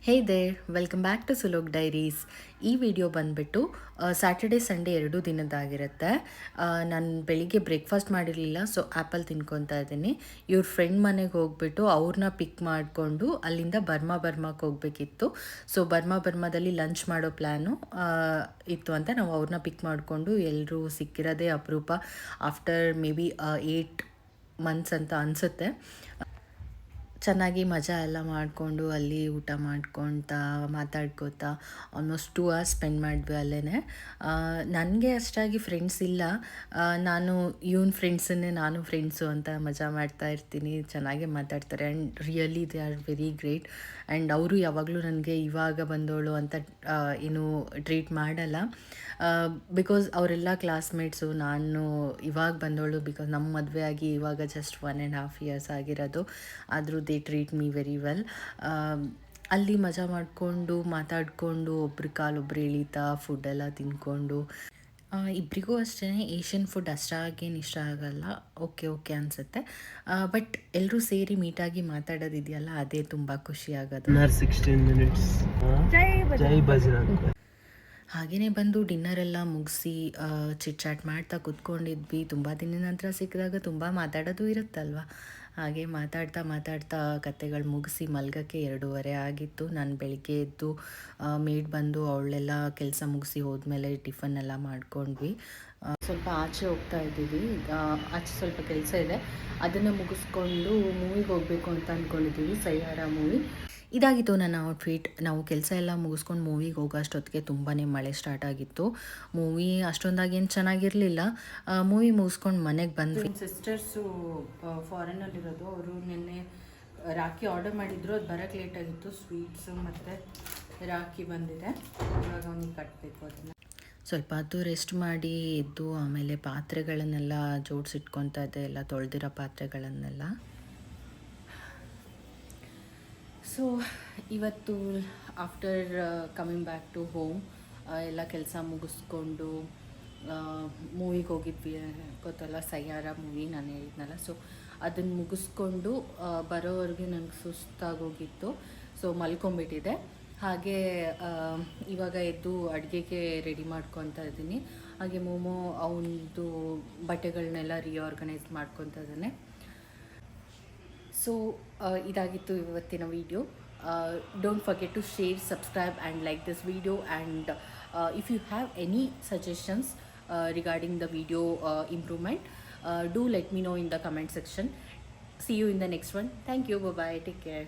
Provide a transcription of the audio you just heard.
Hey there welcome back to Sulok diaries. ಈ video ಬಂದುಬಿಟ್ಟು Saturday Sunday ಎರಡೂ ದಿನದ್ದಾಗಿರುತ್ತೆ. ನಾನು ಬೆಳಿಗ್ಗೆ ಬ್ರೇಕ್ಫಾಸ್ಟ್ ಮಾಡಿರಲಿಲ್ಲ, ಸೊ ಆ್ಯಪಲ್ ತಿನ್ಕೊತಾ ಇದ್ದೀನಿ. ಇವ್ರ ಫ್ರೆಂಡ್ ಮನೆಗೆ ಹೋಗ್ಬಿಟ್ಟು ಅವ್ರನ್ನ ಪಿಕ್ ಮಾಡಿಕೊಂಡು ಅಲ್ಲಿಂದ ಬರ್ಮಾಕ್ಕೆ ಹೋಗಬೇಕಿತ್ತು. ಸೊ ಬರ್ಮಾದಲ್ಲಿ ಲಂಚ್ ಮಾಡೋ ಪ್ಲ್ಯಾನು ಇತ್ತು ಅಂತ ನಾವು ಅವ್ರನ್ನ ಪಿಕ್ ಮಾಡಿಕೊಂಡು ಎಲ್ಲರೂ ಸಿಕ್ಕಿರೋದೇ ಅಪರೂಪ. ಆಫ್ಟರ್ ಮೇ ಬಿ 8 ಮಂತ್ಸ್ ಅಂತ ಅನಿಸುತ್ತೆ. ಚೆನ್ನಾಗಿ ಮಜಾ ಎಲ್ಲ ಮಾಡಿಕೊಂಡು ಅಲ್ಲಿ ಊಟ ಮಾಡ್ಕೊತಾ ಮಾತಾಡ್ಕೋತಾ ಆಲ್ಮೋಸ್ಟ್ 2 hours ಸ್ಪೆಂಡ್ ಮಾಡಿದ್ವಿ ಅಲ್ಲೇ. ನನಗೆ ಅಷ್ಟಾಗಿ ಫ್ರೆಂಡ್ಸ್ ಇಲ್ಲ, ನಾನು ಇವನ್ ಫ್ರೆಂಡ್ಸನ್ನೇ ನಾನು ಫ್ರೆಂಡ್ಸು ಅಂತ ಮಜಾ ಮಾಡ್ತಾ ಇರ್ತೀನಿ. ಚೆನ್ನಾಗೇ ಮಾತಾಡ್ತಾರೆ and really they are very great. And ಅವರು ಯಾವಾಗಲೂ ನನಗೆ ಇವಾಗ ಬಂದೋಳು ಅಂತ ಏನು ಟ್ರೀಟ್ ಮಾಡಲ್ಲ. ಬಿಕಾಸ್ ಅವರೆಲ್ಲ ಕ್ಲಾಸ್ಮೇಟ್ಸು, ನಾನು ಇವಾಗ ಬಂದೋಳು ಬಿಕಾಸ್ ನಮ್ಮ ಮದುವೆ ಆಗಿ ಇವಾಗ ಜಸ್ಟ್ 1.5 years ಆಗಿರೋದು. ಆದರೂ they treat me very well. ಅಲ್ಲಿ ಮಜಾ ಮಾಡಿಕೊಂಡು ಮಾತಾಡಿಕೊಂಡು ಒಬ್ರ ಕಾಲೊಬ್ರು ಎಳೀತಾ ಫುಡ್ಡೆಲ್ಲ ತಿಂದ್ಕೊಂಡು, ಇಬ್ಬರಿಗೂ ಅಷ್ಟೇ ಏಷ್ಯನ್ ಫುಡ್ ಅಷ್ಟಾಗೇನು ಇಷ್ಟ ಆಗಲ್ಲ, ಓಕೆ ಅನಿಸುತ್ತೆ. ಬಟ್ ಎಲ್ಲರೂ ಸೇರಿ ಮೀಟಾಗಿ ಮಾತಾಡೋದಿದೆಯಲ್ಲ, ಅದೇ ತುಂಬ ಖುಷಿ ಆಗೋದು. 16 minutes. ಜೈ ಬಜರಂಗ್. ಹಾಗೆಯೇ ಬಂದು ಡಿನ್ನರೆಲ್ಲ ಮುಗಿಸಿ ಚಿಟ್ ಮಾಡ್ತಾ ಕೂತ್ಕೊಂಡಿದ್ವಿ. ತುಂಬ ದಿನದ ನಂತರ ಸಿಕ್ಕಿದಾಗ ತುಂಬ ಮಾತಾಡೋದು ಇರುತ್ತಲ್ವ. ಹಾಗೆ ಮಾತಾಡ್ತಾ ಕತೆಗಳು ಮುಗಿಸಿ ಮಲ್ಗೋಕ್ಕೆ 2:30 ಆಗಿತ್ತು. ನಾನು ಬೆಳಿಗ್ಗೆ ಎದ್ದು ಮೇಡ್ ಬಂದು ಅವಳೆಲ್ಲ ಕೆಲಸ ಮುಗಿಸಿ ಹೋದ್ಮೇಲೆ ಟಿಫನ್ನೆಲ್ಲ ಮಾಡ್ಕೊಂಡ್ವಿ. ಸ್ವಲ್ಪ ಆಚೆ ಹೋಗ್ತಾ ಇದ್ದೀವಿ. ಆಚೆ ಸ್ವಲ್ಪ ಕೆಲಸ ಇದೆ, ಅದನ್ನು ಮುಗಿಸ್ಕೊಂಡು ಮೂವಿಗೆ ಹೋಗಬೇಕು ಅಂತ ಅಂದ್ಕೊಂಡಿದ್ದೀವಿ, ಸಯ್ಯಾರ ಮೂವಿ. ಇದಾಗಿತ್ತು ನನ್ನ ಔಟ್ಫಿಟ್. ನಾವು ಕೆಲಸ ಎಲ್ಲ ಮುಗಿಸ್ಕೊಂಡು ಮೂವಿಗೆ ಹೋಗೋ ಅಷ್ಟೊತ್ತಿಗೆ ತುಂಬಾ ಮಳೆ ಸ್ಟಾರ್ಟ್ ಆಗಿತ್ತು. ಮೂವಿ ಅಷ್ಟೊಂದಾಗಿ ಏನು ಚೆನ್ನಾಗಿರಲಿಲ್ಲ. ಮೂವಿ ಮುಗಿಸ್ಕೊಂಡು ಮನೆಗೆ ಬಂದ್ವಿ. ಸಿಸ್ಟರ್ಸು ಫಾರಿನಲ್ಲಿರೋದು, ಅವರು ನಿನ್ನೆ ರಾಖಿ ಆರ್ಡರ್ ಮಾಡಿದ್ರು, ಅದು ಬರೋಕ್ಕೆ ಲೇಟಾಗಿತ್ತು. ಸ್ವೀಟ್ಸು ಮತ್ತು ರಾಖಿ ಬಂದಿದೆ, ಇವಾಗ ಅವನಿಗೆ ಕಟ್ಟಬೇಕು ಅದನ್ನು. ಸ್ವಲ್ಪ ಹೊತ್ತು ರೆಸ್ಟ್ ಮಾಡಿ ಎದ್ದು ಆಮೇಲೆ ಪಾತ್ರೆಗಳನ್ನೆಲ್ಲ ಜೋಡಿಸಿಟ್ಕೊತಾ ಇದ್ದೆ, ಎಲ್ಲ ತೊಳೆದಿರೋ ಪಾತ್ರೆಗಳನ್ನೆಲ್ಲ. ಸೊ ಇವತ್ತು after coming back to home ಎಲ್ಲ ಕೆಲಸ ಮುಗಿಸ್ಕೊಂಡು ಮೂವಿಗೆ ಹೋಗಿದ್ವಿ. ಗೊತ್ತಲ್ಲ, ಸಯ್ಯಾರ ಮೂವಿ ನಾನು ಹೇಳಿದ್ನಲ್ಲ. ಸೊ ಅದನ್ನು ಮುಗಿಸ್ಕೊಂಡು ಬರೋವರೆಗೆ ನಂಗೆ ಸುಸ್ತಾಗೋಗಿತ್ತು, ಸೊ ಮಲ್ಕೊಂಬಿಟ್ಟಿದೆ. ಹಾಗೆ ಇವಾಗ ಎದ್ದು ಅಡುಗೆಗೆ ರೆಡಿ ಮಾಡ್ಕೊತಾ ಇದ್ದೀನಿ. ಹಾಗೆ ಮೋಮೋ ಅವನದು ಬಟ್ಟೆಗಳನ್ನೆಲ್ಲ ರಿಆರ್ಗನೈಸ್ ಮಾಡ್ಕೊತಾ ಇದ್ದಾನೆ. ಸೊ ಇದಾಗಿತ್ತು ಇವತ್ತಿನ video. Don't forget to share, subscribe and like this video. And if you have any suggestions regarding the video improvement, do let me know in the comment section. See you in the next one. Thank you. Bye bye. Take care.